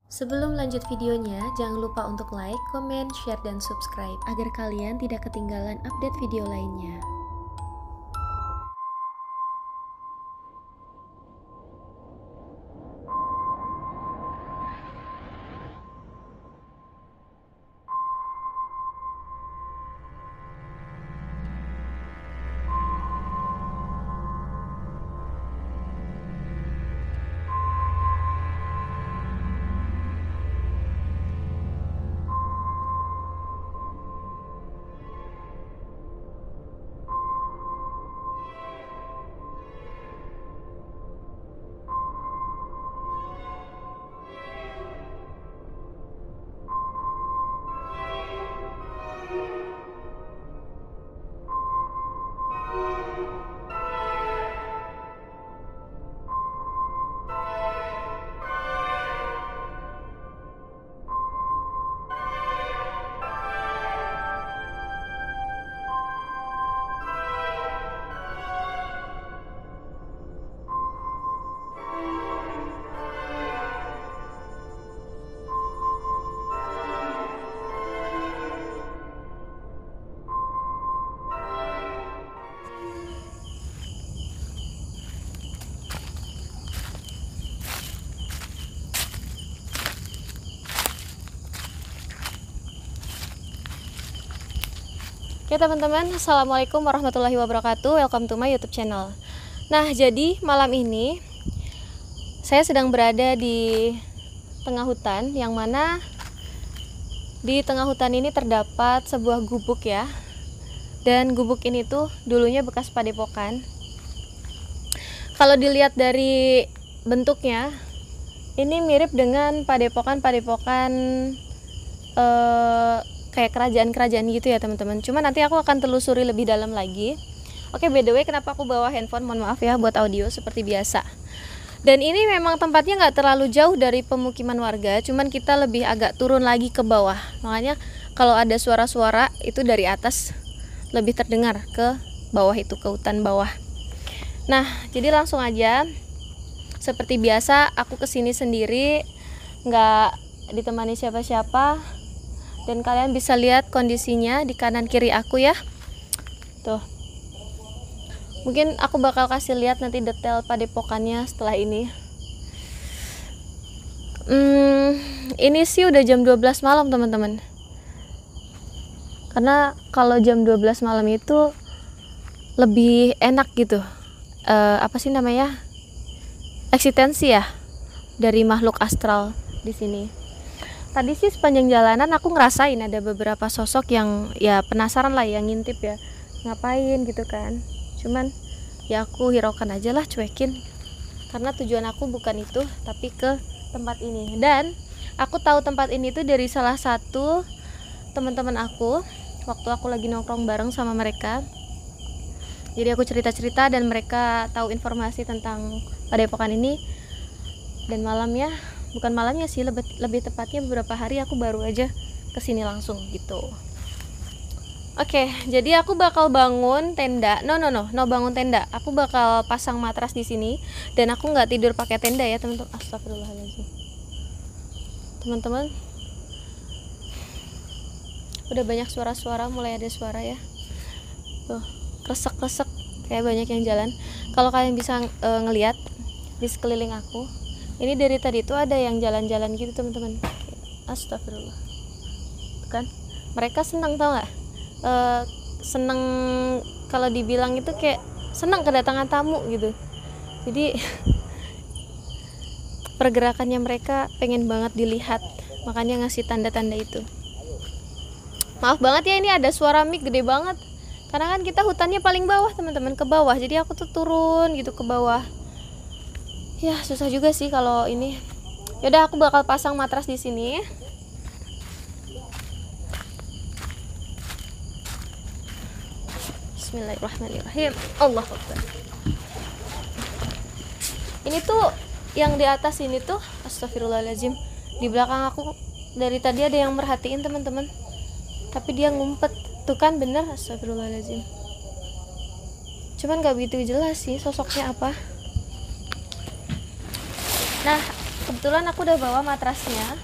Sebelum lanjut videonya, jangan lupa untuk like, komen, share, dan subscribe agar kalian tidak ketinggalan update video lainnya. Oke teman-teman, assalamualaikum warahmatullahi wabarakatuh. Welcome to my YouTube channel. Nah, jadi malam ini saya sedang berada di tengah hutan, yang mana di tengah hutan ini terdapat sebuah gubuk ya. Dan gubuk ini tuh dulunya bekas padepokan. Kalau dilihat dari bentuknya, ini mirip dengan padepokan-padepokan kayak kerajaan-kerajaan gitu ya teman-teman. Cuma nanti aku akan telusuri lebih dalam lagi. Oke, by the way, kenapa aku bawa handphone? Mohon maaf ya buat audio seperti biasa. Dan ini memang tempatnya nggak terlalu jauh dari pemukiman warga, cuman kita lebih agak turun lagi ke bawah. Makanya kalau ada suara-suara itu dari atas lebih terdengar ke bawah, itu ke hutan bawah. Nah, jadi langsung aja. Seperti biasa, aku kesini sendiri, nggak ditemani siapa-siapa. Dan kalian bisa lihat kondisinya di kanan kiri aku ya. Tuh. Mungkin aku bakal kasih lihat nanti detail padepokannya setelah ini. Ini sih udah jam 12 malam teman-teman. Karena kalau jam 12 malam itu lebih enak gitu. Apa sih namanya? Eksistensi ya dari makhluk astral di sini. Tadi sih sepanjang jalanan aku ngerasain ada beberapa sosok yang ya penasaran lah, yang ngintip ya, ngapain gitu kan. Cuman ya aku hiraukan aja lah, cuekin, karena tujuan aku bukan itu, tapi ke tempat ini. Dan aku tahu tempat ini tuh dari salah satu teman-teman aku waktu aku lagi nongkrong bareng sama mereka. Jadi aku cerita-cerita dan mereka tahu informasi tentang padepokan ini. Dan malamnya, bukan malamnya sih, lebih tepatnya beberapa hari aku baru aja kesini langsung gitu. Oke, jadi aku bakal bangun tenda. No bangun tenda. Aku bakal pasang matras di sini dan aku nggak tidur pakai tenda ya teman-teman. Astagfirullahaladzim. Teman-teman, udah banyak suara-suara, mulai ada suara ya. Tuh, kresek-kresek kayak banyak yang jalan. Kalau kalian bisa ngelihat di sekeliling aku, ini dari tadi tuh ada yang jalan-jalan gitu teman-teman. Astagfirullah. Tuh kan, mereka senang, tau nggak? Senang kalau dibilang itu kayak senang kedatangan tamu gitu. Jadi pergerakannya mereka pengen banget dilihat, makanya ngasih tanda-tanda itu. Maaf banget ya, ini ada suara mic gede banget. Karena kan kita hutannya paling bawah teman-teman, ke bawah. Jadi aku tuh turun gitu ke bawah. Ya susah juga sih kalau ini. Yaudah, aku bakal pasang matras di sini. Bismillahirrahmanirrahim. Allahu Akbar. Ini tuh yang di atas ini tuh, astagfirullahaladzim, di belakang aku dari tadi ada yang merhatiin teman-teman. Tapi dia ngumpet. Tuh kan, bener, astagfirullahaladzim. Cuman gak begitu jelas sih sosoknya apa. Nah, kebetulan aku udah bawa matrasnya.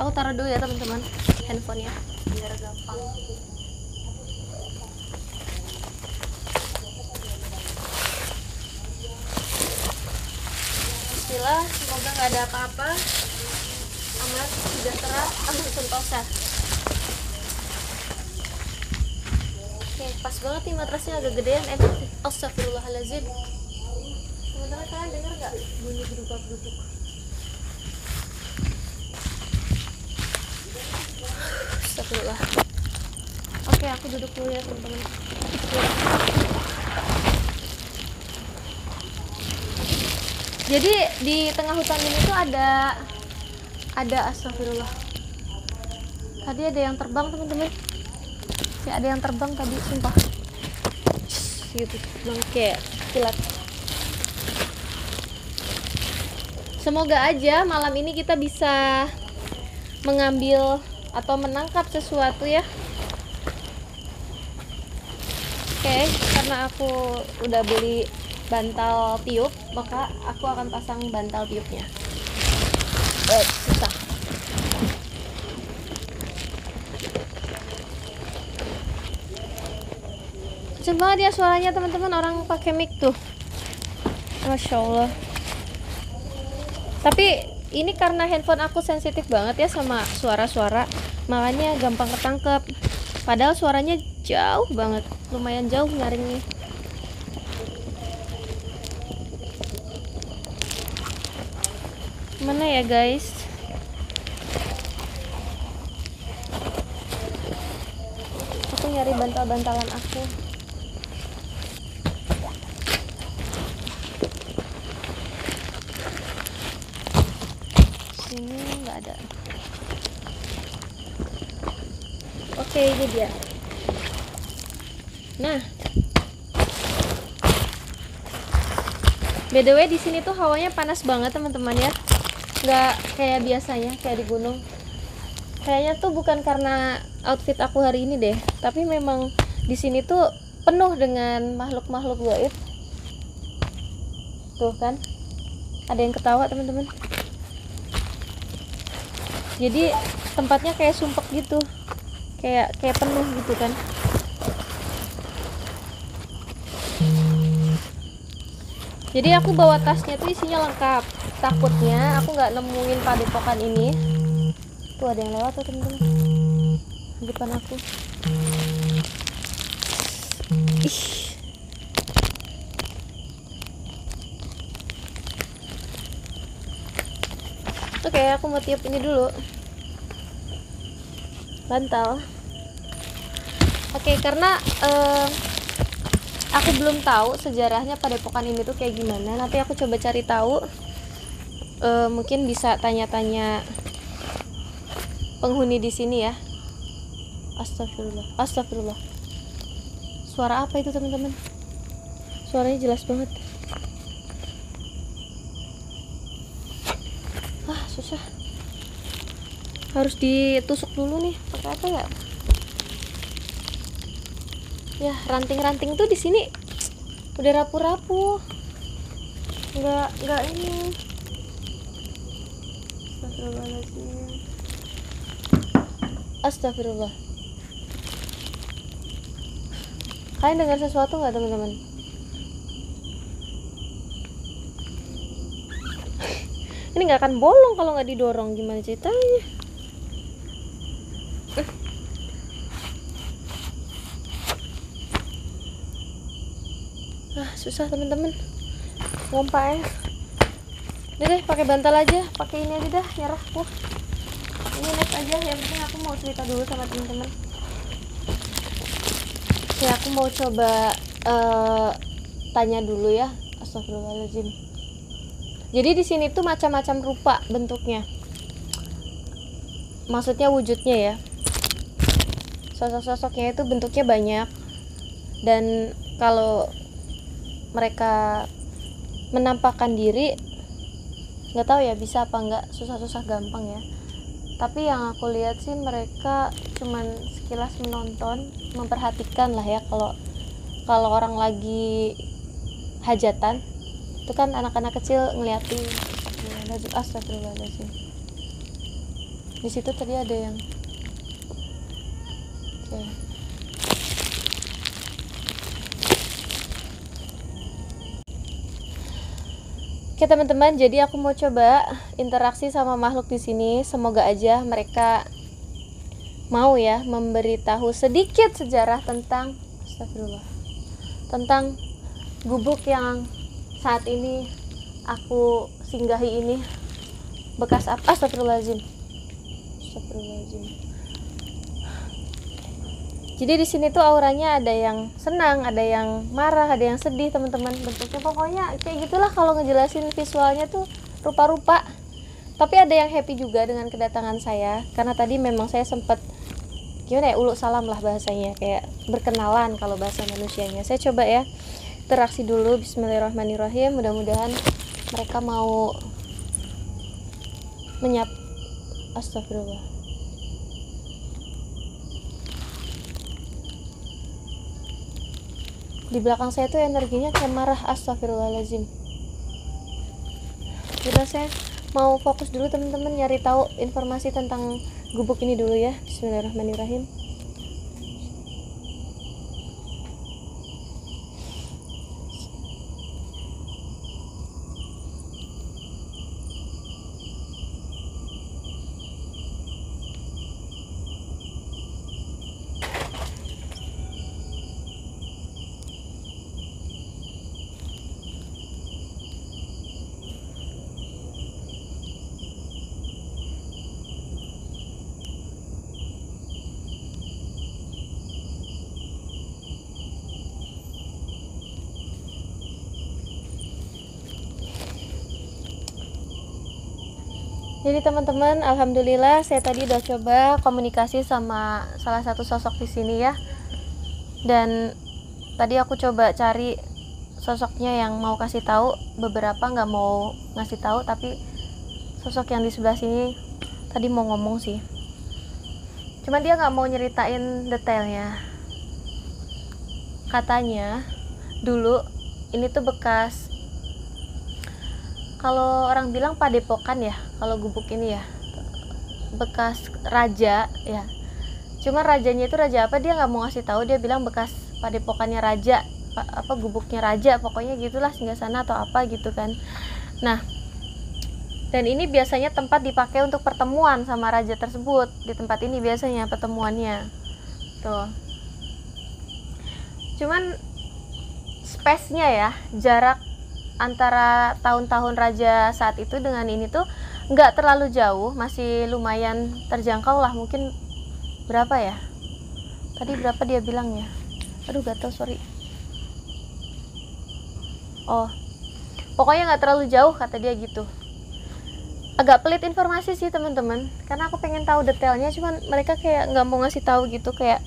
Aku taruh dulu ya teman-teman handphonenya biar gampang. Bismillah, semoga nggak ada apa-apa, aman, sejahtera, aman sentosa. Oke, pas banget nih matrasnya, agak gedean. Astagfirullahaladzim. Teman-teman, kalian dengar nggak bunyi gedubak-gedubuk? Astagfirullah. Oke, aku duduk dulu ya teman-teman. Jadi di tengah hutan ini tuh ada astagfirullah. Tadi ada yang terbang teman-teman. Ya ada yang terbang tadi, sumpah. Gitu, kayak kilat. Semoga aja malam ini kita bisa mengambil atau menangkap sesuatu ya. Oke, karena aku udah beli bantal tiup, maka aku akan pasang bantal tiupnya. Susah. Kecil banget ya suaranya teman-teman, orang pakai mic tuh. Masya Allah. Tapi ini karena handphone aku sensitif banget ya sama suara-suara, makanya gampang ketangkep. Padahal suaranya jauh banget, lumayan jauh nyaringnya. Mana ya guys? Aku nyari bantal-bantalan aku. Sini nggak ada. Oke, ini dia. Nah, by the way di sini tuh hawanya panas banget teman-teman ya. Nggak kayak biasanya kayak di gunung. Kayaknya tuh bukan karena outfit aku hari ini deh, tapi memang di sini tuh penuh dengan makhluk-makhluk gaib. Tuh kan, ada yang ketawa teman-teman. Jadi tempatnya kayak sumpek gitu, kayak penuh gitu kan. Jadi aku bawa tasnya tuh isinya lengkap. Takutnya aku nggak nemuin padepokan ini. Tuh ada yang lewat tuh temen-temen di depan aku. Ih. Oke, aku mau tiup ini dulu. Bantal. Oke, karena aku belum tahu sejarahnya padepokan ini tuh kayak gimana. Nanti aku coba cari tahu. Mungkin bisa tanya-tanya penghuni di sini ya. Astagfirullah, astagfirullah. Suara apa itu teman-teman? Suaranya jelas banget. Susah. Harus ditusuk dulu nih. Pakai apa ya? Ya, ranting-ranting tuh di sini udah rapuh-rapuh. Enggak ini. Astagfirullahaladzim. Astagfirullah. Kalian dengar sesuatu nggak teman-teman? Ini nggak akan bolong kalau nggak didorong. Gimana ceritanya? Susah teman-teman. Ngompak ya. Udah deh, pakai bantal aja, pakai ini aja dah, nyerah aku. Ini next aja, yang penting aku mau cerita dulu sama teman-teman. Ya, aku mau coba tanya dulu ya. Astagfirullahaladzim. Jadi di sini tuh macam-macam rupa bentuknya. Maksudnya wujudnya ya. Sosok-sosoknya itu bentuknya banyak. Dan kalau mereka menampakkan diri, nggak tahu ya bisa apa nggak, susah-susah gampang ya. Tapi yang aku lihat sih mereka cuman sekilas menonton, memperhatikan lah ya. Kalau orang lagi hajatan itu kan anak-anak kecil ngeliatin. Astagfirullahaladzim. Di situ tadi ada yang oke. Oke teman-teman, jadi aku mau coba interaksi sama makhluk di sini. Semoga aja mereka mau ya memberitahu sedikit sejarah tentang tentang gubuk yang saat ini aku singgahi ini. Bekas apa? Astagfirullahaladzim. Jadi di sini tuh auranya ada yang senang, ada yang marah, ada yang sedih teman-teman. Bentuknya pokoknya kayak gitulah kalau ngejelasin visualnya tuh rupa-rupa. Tapi ada yang happy juga dengan kedatangan saya, karena tadi memang saya sempat gimana ya, uluk salam lah bahasanya, kayak berkenalan kalau bahasa manusianya. Saya coba ya interaksi dulu. Bismillahirrahmanirrahim. Mudah-mudahan mereka mau menyap. Astagfirullah. Di belakang saya tuh energinya kayak marah. Astagfirullahaladzim. Udah, saya mau fokus dulu teman-teman, nyari tahu informasi tentang gubuk ini dulu ya. Bismillahirrahmanirrahim. Jadi teman-teman, alhamdulillah saya tadi udah coba komunikasi sama salah satu sosok di sini ya. Dan tadi aku coba cari sosoknya yang mau kasih tahu, beberapa nggak mau ngasih tahu, tapi sosok yang di sebelah sini tadi mau ngomong sih. Cuman dia nggak mau nyeritain detailnya. Katanya dulu ini tuh bekas, kalau orang bilang padepokan ya, kalau gubuk ini ya, bekas raja ya. Cuma rajanya itu raja apa dia nggak mau ngasih tahu, dia bilang bekas padepokannya raja, apa gubuknya raja, pokoknya gitulah, singgasana atau apa gitu kan. Nah, dan ini biasanya tempat dipakai untuk pertemuan sama raja tersebut. Di tempat ini biasanya pertemuannya tuh. Cuman space-nya ya, jarak antara tahun-tahun raja saat itu dengan ini tuh nggak terlalu jauh, masih lumayan terjangkau lah. Mungkin berapa ya tadi, berapa dia bilang ya, aduh gatel, sorry. Oh, pokoknya nggak terlalu jauh kata dia gitu. Agak pelit informasi sih teman-teman, karena aku pengen tahu detailnya, cuman mereka kayak nggak mau ngasih tahu gitu, kayak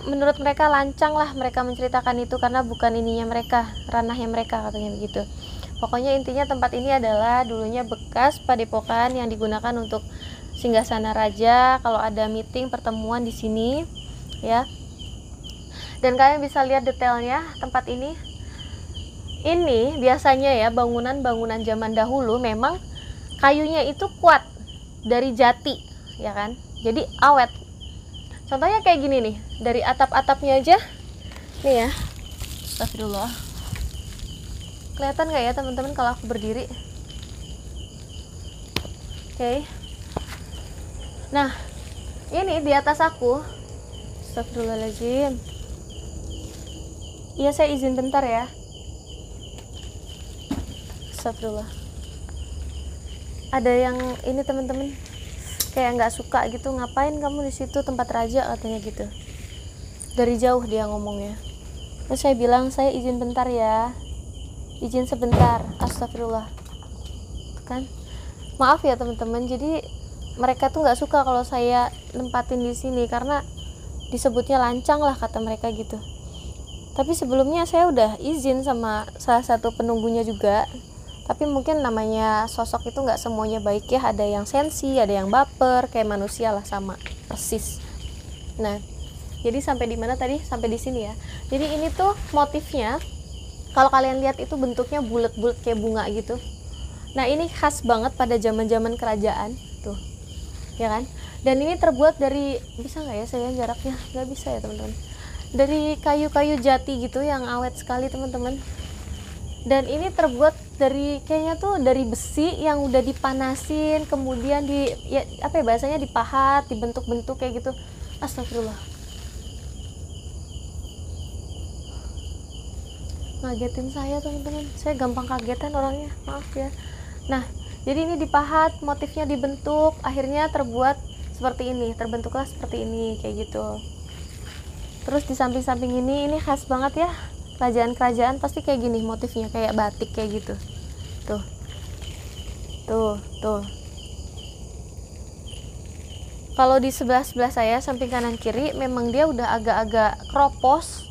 menurut mereka lancang lah mereka menceritakan itu karena bukan ininya mereka, ranahnya mereka, katanya begitu. Pokoknya intinya tempat ini adalah dulunya bekas padepokan yang digunakan untuk singgasana raja kalau ada meeting pertemuan di sini ya. Dan kalian bisa lihat detailnya tempat ini. Ini biasanya ya bangunan-bangunan zaman dahulu memang kayunya itu kuat dari jati ya kan, jadi awet. Contohnya kayak gini nih, dari atap-atapnya aja nih ya. Astagfirullah, kelihatan nggak ya teman-teman kalau aku berdiri? Oke. Nah, ini di atas aku. Astagfirullahaladzim. Iya, saya izin bentar ya. Astagfirullah. Ada yang ini teman-teman, kayak nggak suka gitu, ngapain kamu di situ, tempat raja katanya gitu. Dari jauh dia ngomongnya. Terus saya bilang, saya izin bentar ya, izin sebentar. Astagfirullah. Kan maaf ya teman-teman, jadi mereka tuh nggak suka kalau saya nempatin di sini karena disebutnya lancang lah kata mereka gitu. Tapi sebelumnya saya udah izin sama salah satu penunggunya juga Tapi mungkin namanya sosok itu nggak semuanya baik ya, ada yang sensi, ada yang baper, kayak manusia lah, sama persis. Nah, jadi sampai di mana tadi? Sampai di sini ya. Jadi ini tuh motifnya, kalau kalian lihat itu bentuknya bulat-bulat kayak bunga gitu. Nah, ini khas banget pada zaman-zaman kerajaan tuh, ya kan? Dan ini terbuat dari, bisa nggak ya saya jaraknya? Nggak bisa ya teman-teman. Dari kayu-kayu jati gitu yang awet sekali teman-teman. Dan ini terbuat dari, kayaknya tuh dari besi yang udah dipanasin, kemudian di, ya apa ya bahasanya, dipahat, dibentuk-bentuk kayak gitu. Astagfirullah, ngagetin saya teman-teman, saya gampang kagetan orangnya, maaf ya. Nah, jadi ini dipahat, motifnya dibentuk, akhirnya terbuat seperti ini, terbentuklah seperti ini kayak gitu. Terus di samping-samping ini khas banget ya, kerajaan-kerajaan pasti kayak gini motifnya, kayak batik kayak gitu. Tuh. Kalau di sebelah saya, samping kanan kiri, memang dia udah agak-agak kropos,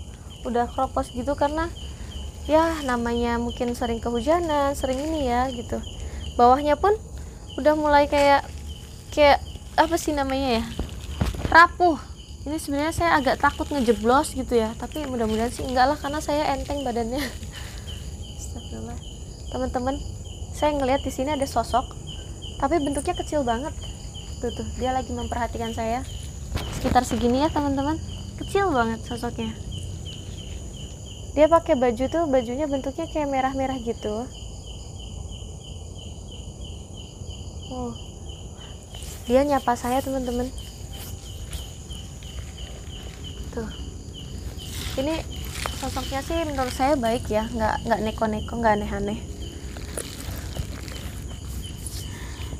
gitu karena ya namanya mungkin sering kehujanan, sering ini ya gitu. Bawahnya pun udah mulai kayak apa sih namanya ya, rapuh. Ini sebenarnya saya agak takut ngejeblos gitu ya, tapi mudah-mudahan sih enggak lah, karena saya enteng badannya. Astagfirullah. Teman-teman, saya ngelihat di sini ada sosok, tapi bentuknya kecil banget. Tuh, dia lagi memperhatikan saya. Sekitar segini ya teman-teman, kecil banget sosoknya. Dia pakai baju tuh, bajunya bentuknya kayak merah-merah gitu. Dia nyapa saya teman-teman. Tuh, ini sosoknya sih menurut saya baik ya, nggak neko-neko, nggak aneh-aneh.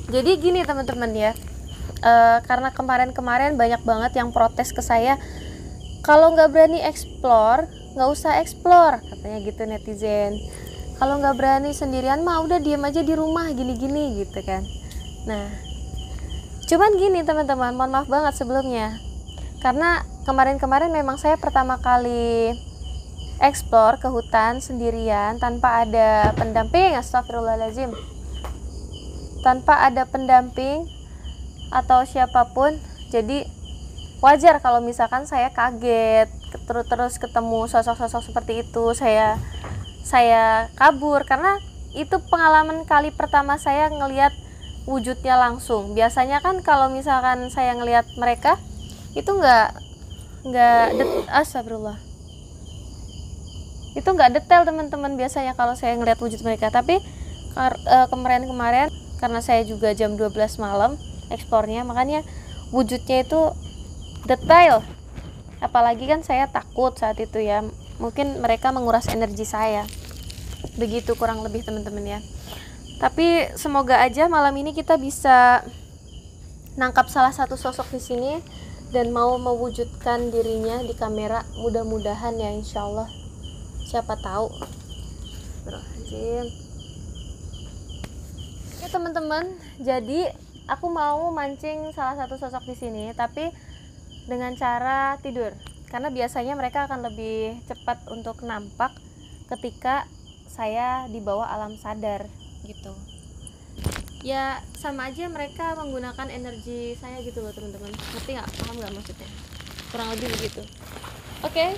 Jadi gini teman-teman ya, karena kemarin banyak banget yang protes ke saya, kalau nggak berani explore, nggak usah explore, katanya gitu netizen. Kalau nggak berani sendirian mah udah diem aja di rumah gini-gini gitu kan. Nah, cuman gini teman-teman, mohon maaf banget sebelumnya, karena kemarin memang saya pertama kali explore ke hutan sendirian tanpa ada pendamping. Astagfirullahaladzim, tanpa ada pendamping atau siapapun. Jadi wajar kalau misalkan saya kaget, terus ketemu sosok-sosok seperti itu, saya kabur, karena itu pengalaman kali pertama saya ngelihat wujudnya langsung. Biasanya kan kalau misalkan saya ngelihat mereka itu astagfirullah, itu nggak detail teman-teman biasanya kalau saya ngelihat wujud mereka. Tapi kemarin karena saya juga jam 12 malam ekspornya, makanya wujudnya itu detail. Apalagi kan saya takut saat itu ya, mungkin mereka menguras energi saya, begitu kurang lebih teman-teman ya. Tapi semoga aja malam ini kita bisa nangkap salah satu sosok di sini dan mau mewujudkan dirinya di kamera, mudah-mudahan ya, insyaallah, siapa tahu. Oke teman-teman, jadi aku mau mancing salah satu sosok di sini, tapi dengan cara tidur, karena biasanya mereka akan lebih cepat untuk nampak ketika saya di bawah alam sadar gitu ya. Sama aja mereka menggunakan energi saya gitu loh teman-teman, ngerti nggak, paham nggak maksudnya, kurang lebih begitu. Oke.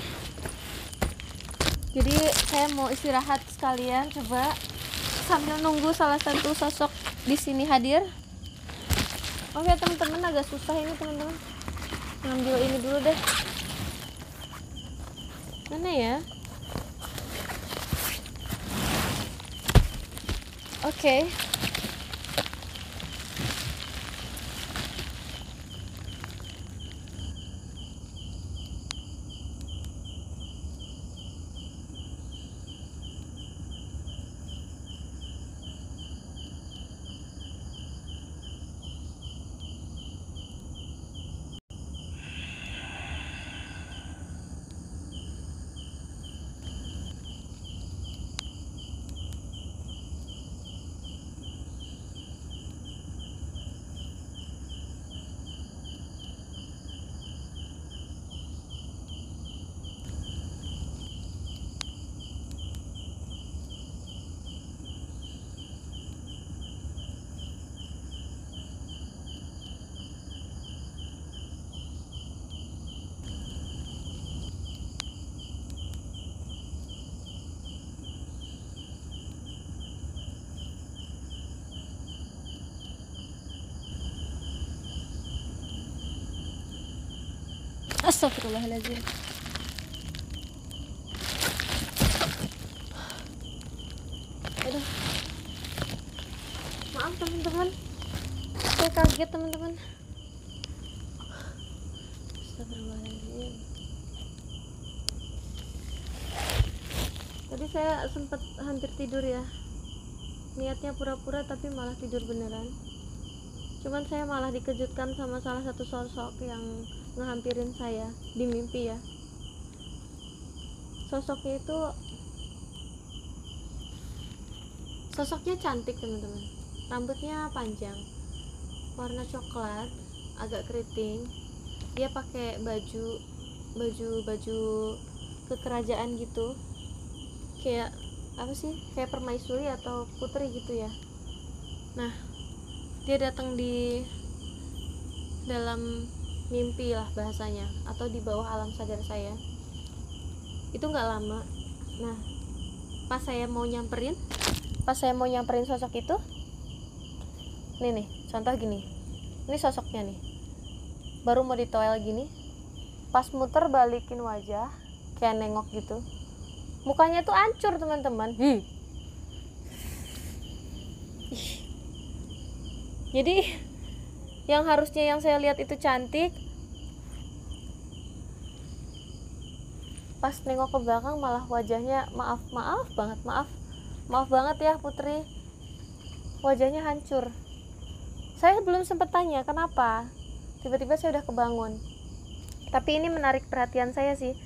Jadi saya mau istirahat sekalian, coba sambil nunggu salah satu sosok di sini hadir. Oke teman-teman, agak susah ini teman-teman, ngambil ini dulu deh, mana ya. Oke. Astagfirullahaladzim. Aduh. Maaf teman-teman, saya kaget teman-teman. Astagfirullahaladzim. Tadi saya sempat hampir tidur ya. Niatnya pura-pura tapi malah tidur beneran. Cuman saya malah dikejutkan sama salah satu sosok yang ngehampirin saya di mimpi ya. Sosoknya cantik teman-teman. Rambutnya panjang, warna coklat, agak keriting. Dia pakai baju kekerajaan gitu. Kayak apa sih? Kayak permaisuri atau putri gitu ya. Nah, dia datang di dalam mimpi lah bahasanya, atau di bawah alam sadar saya. Itu nggak lama. Nah, pas saya mau nyamperin sosok itu, nih contoh gini, ini sosoknya nih, baru mau ditoel gini, pas muter balikin wajah kayak nengok gitu, mukanya tuh hancur teman-teman. Jadi yang harusnya yang saya lihat itu cantik, pas nengok ke belakang malah wajahnya maaf banget ya Putri, wajahnya hancur. Saya belum sempat tanya kenapa, tiba-tiba saya udah kebangun. Tapi ini menarik perhatian saya sih,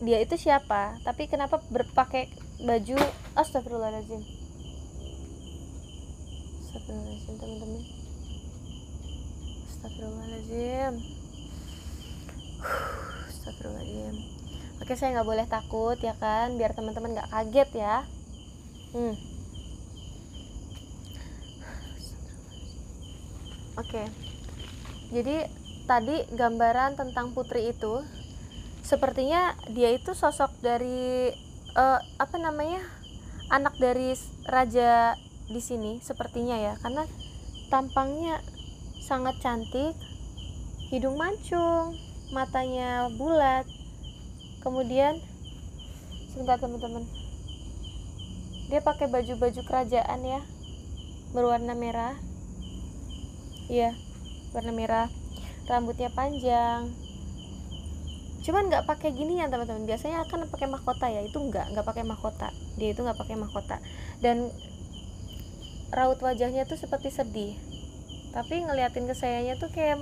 dia itu siapa, tapi kenapa berpakai baju. Astagfirullahaladzim teman-teman. Astagfirullahaladzim. Oke, saya nggak boleh takut ya kan, biar teman-teman nggak kaget ya. Oke, jadi tadi gambaran tentang Putri itu sepertinya dia itu sosok dari anak dari raja di sini sepertinya ya, karena tampangnya sangat cantik, hidung mancung, matanya bulat, kemudian sebentar teman-teman, dia pakai baju kerajaan ya, berwarna merah, iya warna merah, rambutnya panjang, cuman nggak pakai gini ya teman-teman. Biasanya akan pakai mahkota ya, itu nggak pakai mahkota, dia itu nggak pakai mahkota, dan raut wajahnya tuh seperti sedih, tapi ngeliatin ke sayanya tuh kayak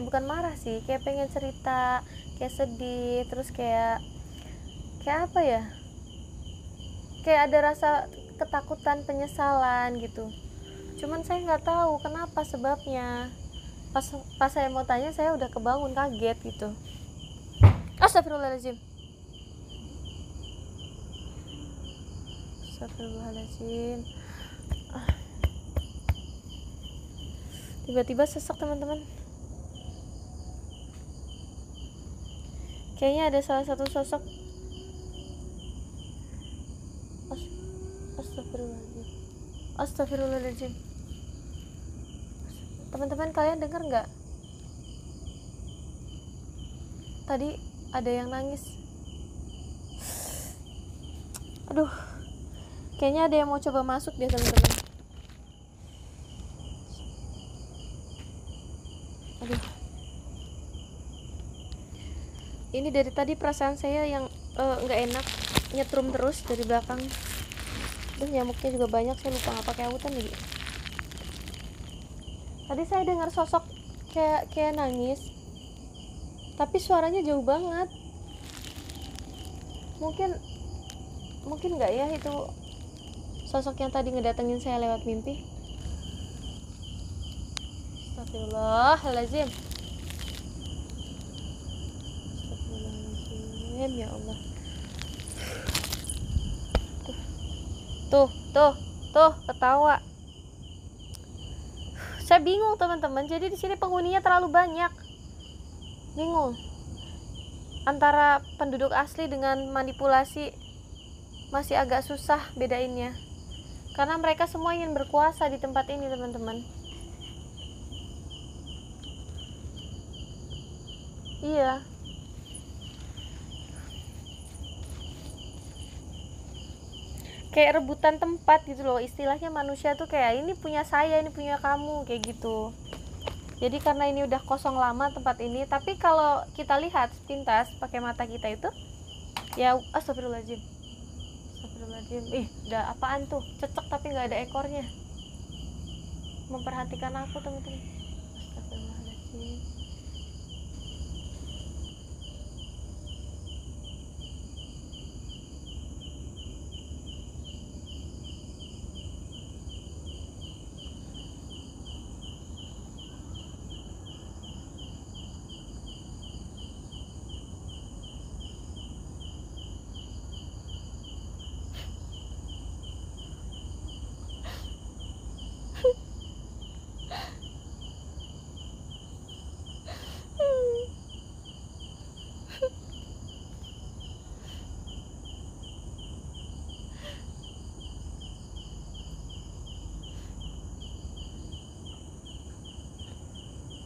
bukan marah sih, kayak pengen cerita, kayak sedih, terus kayak apa ya, kayak ada rasa ketakutan, penyesalan gitu. Cuman saya nggak tahu kenapa sebabnya. Pas saya mau tanya, saya udah kebangun, kaget gitu. Astagfirullahaladzim. Tiba-tiba sesek teman-teman. Kayaknya ada salah satu sosok. Astagfirullahaladzim. Teman-teman, kalian dengar nggak? Tadi ada yang nangis. Aduh, kayaknya ada yang mau coba masuk deh teman-teman. Aduh, ini dari tadi perasaan saya yang nggak enak, nyetrum terus dari belakang. Terus nyamuknya juga banyak, saya lupa nggak pakai autan lagi. Tadi saya dengar sosok kayak nangis, tapi suaranya jauh banget. Mungkin nggak ya itu sosok yang tadi ngedatengin saya lewat mimpi. Astagfirullahaladzim. Ya Allah. Tuh ketawa. Saya bingung teman-teman. Jadi di sini penghuninya terlalu banyak. Bingung. Antara penduduk asli dengan manipulasi masih agak susah bedainnya. Karena mereka semua ingin berkuasa di tempat ini, teman-teman. Iya, kayak rebutan tempat gitu loh, istilahnya manusia tuh kayak ini punya saya, ini punya kamu, kayak gitu. Jadi karena ini udah kosong lama tempat ini, tapi kalau kita lihat sepintas pakai mata kita itu, ya astagfirullahaladzim, astagfirullahaladzim, udah apaan tuh, cecek tapi nggak ada ekornya, memperhatikan aku teman-teman. Astagfirullahaladzim.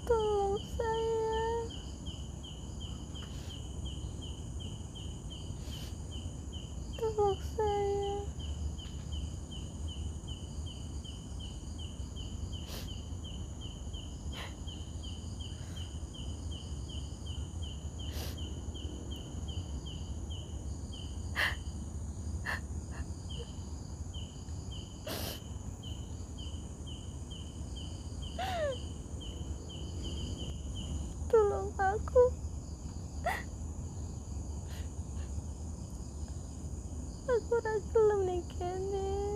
Tolong saya, tolong saya. Tolong aku ragelem nih kene.